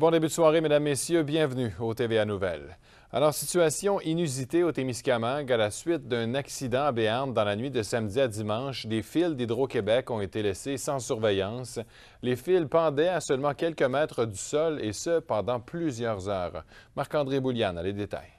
Bon début de soirée, mesdames, messieurs. Bienvenue au TVA Nouvelles. Alors, situation inusitée au Témiscamingue à la suite d'un accident à Béarn dans la nuit de samedi à dimanche. Des fils d'Hydro-Québec ont été laissés sans surveillance. Les fils pendaient à seulement quelques mètres du sol et ce, pendant plusieurs heures. Marc-André Bouliane a les détails.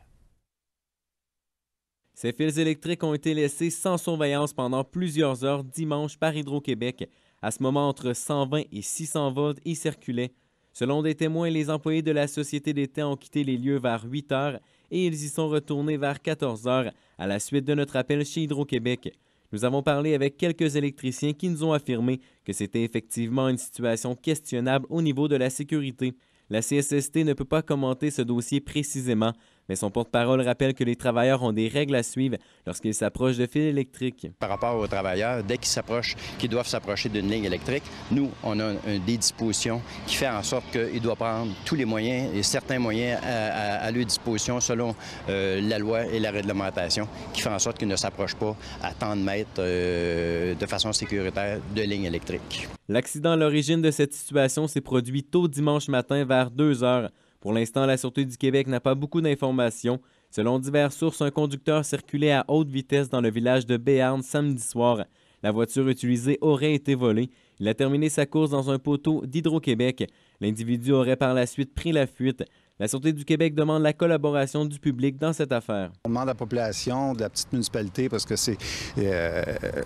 Ces fils électriques ont été laissés sans surveillance pendant plusieurs heures dimanche par Hydro-Québec. À ce moment, entre 120 et 600 volts y circulaient. Selon des témoins, les employés de la Société d'État ont quitté les lieux vers 8 heures et ils y sont retournés vers 14 heures à la suite de notre appel chez Hydro-Québec. Nous avons parlé avec quelques électriciens qui nous ont affirmé que c'était effectivement une situation questionnable au niveau de la sécurité. La CSST ne peut pas commenter ce dossier précisément, mais son porte-parole rappelle que les travailleurs ont des règles à suivre lorsqu'ils s'approchent de fils électriques. Par rapport aux travailleurs, dès qu'ils doivent s'approcher d'une ligne électrique, nous, on a des dispositions qui font en sorte qu'ils doivent prendre tous les moyens et certains moyens à leur disposition selon la loi et la réglementation, qui font en sorte qu'ils ne s'approchent pas à tant de mètres de façon sécuritaire de lignes électriques. L'accident à l'origine de cette situation s'est produit tôt dimanche matin vers 2 heures. Pour l'instant, la Sûreté du Québec n'a pas beaucoup d'informations. Selon diverses sources, un conducteur circulait à haute vitesse dans le village de Béarn samedi soir. La voiture utilisée aurait été volée. Il a terminé sa course dans un poteau d'Hydro-Québec. L'individu aurait par la suite pris la fuite. La Sûreté du Québec demande la collaboration du public dans cette affaire. On demande à la population de la petite municipalité, parce que c'est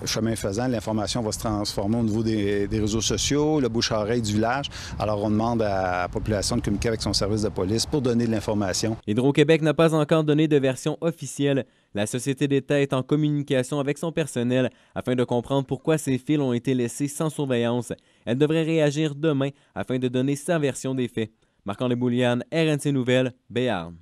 chemin faisant, l'information va se transformer au niveau des réseaux sociaux, le bouche-à-oreille du village. Alors on demande à la population de communiquer avec son service de police pour donner de l'information. Hydro-Québec n'a pas encore donné de version officielle. La Société d'État est en communication avec son personnel afin de comprendre pourquoi ces fils ont été laissés sans surveillance. Elle devrait réagir demain afin de donner sa version des faits. Marc-André Bouliane, RNC Nouvelles, Béarn.